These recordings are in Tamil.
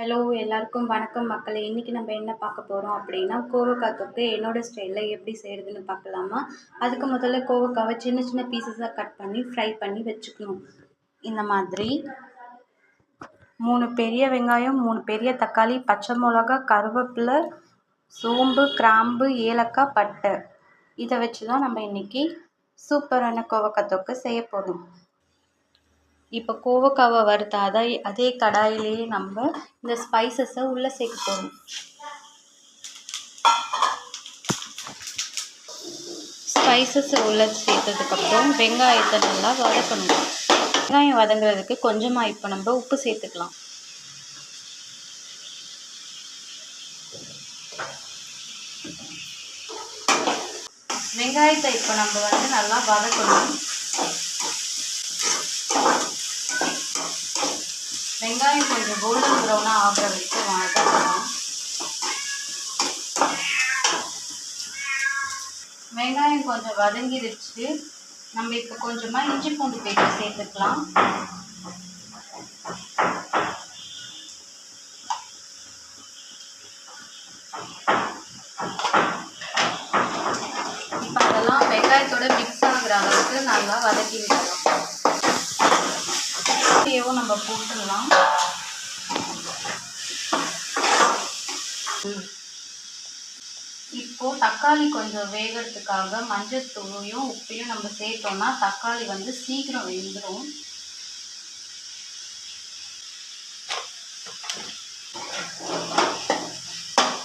ஹலோ எல்லாருக்கும் வணக்கம் மக்களே. இன்றைக்கி நம்ம என்ன பார்க்க போகிறோம் அப்படின்னா, கோவக்காய் தொக்கு என்னோடய ஸ்டைலில் எப்படி செய்கிறதுன்னு பார்க்கலாமா. அதுக்கு முதல்ல கோவக்காவை சின்ன சின்ன பீசஸாக கட் பண்ணி ஃப்ரை பண்ணி வச்சுக்கணும். இந்த மாதிரி 3 பெரிய வெங்காயம், 3 பெரிய தக்காளி, பச்சை மிளகா, கருவேப்பிலை, சோம்பு, கிராம்பு, ஏலக்காய், பட்டை, இதை வச்சு தான் நம்ம இன்றைக்கி சூப்பரான கோவக்காய் தொக்கு செய்ய போகிறோம். இப்போ கோவக்காவை வறுத்த அதே கடாயிலேயே நம்ம இந்த ஸ்பைசஸை உள்ளே சேர்க்க போகிறோம். ஸ்பைசஸ் உள்ளே சேர்த்ததுக்கப்புறம் வெங்காயத்தை நல்லா வதக்கணும். வெங்காயம் வதங்குறதுக்கு கொஞ்சமாக இப்போ நம்ம உப்பு சேர்த்துக்கலாம். வெங்காயத்தை இப்போ நம்ம நல்லா வதக்கணும். வெங்காயம் கொஞ்சம் கோல்டன் ப்ரௌனாக ஆகிற வரைக்கும் வதக்கலாம். வெங்காயம் கொஞ்சம் வதங்கிடுச்சு. நம்ம இப்போ கொஞ்சமாக இஞ்சி பூண்டு பேஸ்ட் சேர்த்துக்கலாம். இப்போ அதெல்லாம் வெங்காயத்தோட மிக்ஸ் ஆகிற அளவுக்கு நல்லா வதக்கி விடலாம். நம்ம போட்டுடலாம். இப்போ தக்காளி கொஞ்சம் வேகிறதுக்காக மஞ்சள் தூளையும் உப்பையும் நம்ம சேர்த்தோம்னா தக்காளி சீக்கிரம் வெந்துடும்.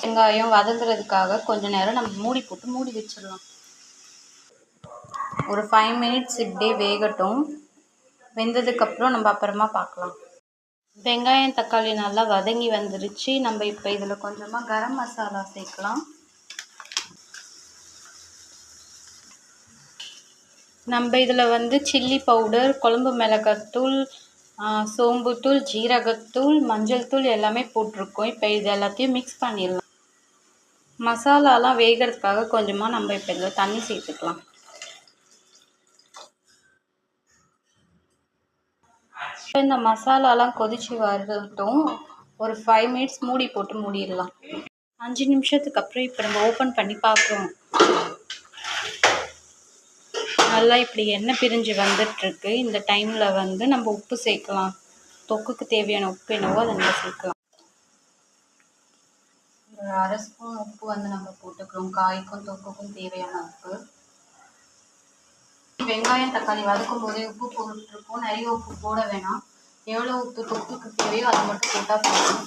வெங்காயம் வதங்குறதுக்காக கொஞ்ச நேரம் நம்ம மூடி வச்சிடலாம். ஒரு 5 மினிட்ஸ் இப்படியே வேகட்டும். வெந்ததுக்கப்புறம் நம்ம அப்புறமா பார்க்கலாம். வெங்காயம் தக்காளி நல்லா வதங்கி வந்துருச்சு. நம்ம இப்போ இதில் கொஞ்சமாக கரம் மசாலா சேர்க்கலாம். நம்ம இதில் சில்லி பவுடர், குழம்பு மிளகாத்தூள், சோம்புத்தூள், ஜீரகத்தூள், மஞ்சள் தூள் எல்லாமே போட்டிருக்கோம். இப்போ இது எல்லாத்தையும் மிக்ஸ் பண்ணிடலாம். மசாலாலாம் வேகிறதுக்காக கொஞ்சமாக நம்ம இப்போ இதில் தண்ணி சேர்த்துக்கலாம். இந்த மசாலாலாம் கொதிச்சு வரட்டும். ஒரு 5 மினிட்ஸ் மூடிடலாம். 5 நிமிஷத்துக்கு அப்புறம் இப்போ நம்ம ஓப்பன் பண்ணி பார்க்குறோம். நல்லா இப்படி எண்ணெய் பிரிஞ்சு வந்துட்டுருக்கு. இந்த டைமில் நம்ம உப்பு சேர்க்கலாம். தொக்குக்கு தேவையான உப்பு என்னவோ அதை நம்ம சேர்க்கலாம். ஒரு 1/2 ஸ்பூன் உப்பு நம்ம போட்டுக்கிறோம். காய்க்கும் தொக்குக்கும் தேவையான உப்பு. வெங்காயம் தக்காளி வதக்கும் போதே உப்பு போட்டுருக்கோம். நிறைய உப்பு போட வேணாம். எவ்வளோ உப்பு தொக்குக்கு தேவையோ அது மட்டும் போட்டால் போதும்.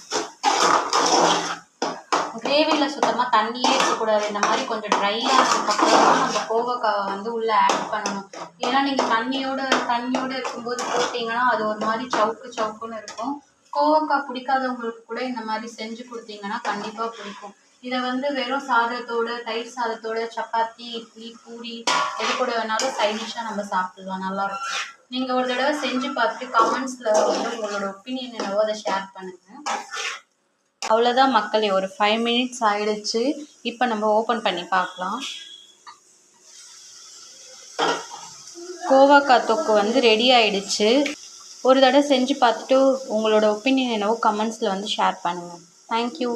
கிரேவியில் சுத்தமாக தண்ணியே இருக்கக்கூடாது. இந்த மாதிரி கொஞ்சம் ட்ரையாக இருக்கிறதுக்கப்புறம் தான் நம்ம கோவக்காவை உள்ளே ஆட் பண்ணணும். ஏன்னா நீங்கள் தண்ணியோடு இருக்கும்போது போட்டிங்கன்னா அது ஒரு மாதிரி சவுக்குன்னு இருக்கும். கோவக்காய் பிடிக்காதவங்களுக்கு கூட இந்த மாதிரி செஞ்சு கொடுத்தீங்கன்னா கண்டிப்பாக பிடிக்கும். இதை வெறும் சாதத்தோடு, தயிர் சாதத்தோடு, சப்பாத்தி, இட்லி, பூரி எது கூட வேணாலும் சைட் டிஷ்ஷாக நம்ம சாப்பிடலாம். நல்லாயிருக்கும். நீங்கள் ஒரு தடவை செஞ்சு பார்த்துட்டு கமெண்ட்ஸில் உங்களோட ஒப்பீனியன் என்னவோ அதை ஷேர் பண்ணுங்கள். அவ்வளோதான் மக்களே, ஒரு 5 மினிட்ஸ் ஆயிடுச்சு. இப்போ நம்ம ஓப்பன் பண்ணி பார்க்கலாம். கோவக்காய் தொக்கு ரெடி ஆயிடுச்சு. ஒரு தடவை செஞ்சு பார்த்துட்டு உங்களோட ஒப்பீனியன் என்னவோ கமெண்ட்ஸில் ஷேர் பண்ணுங்கள். தேங்க்யூ.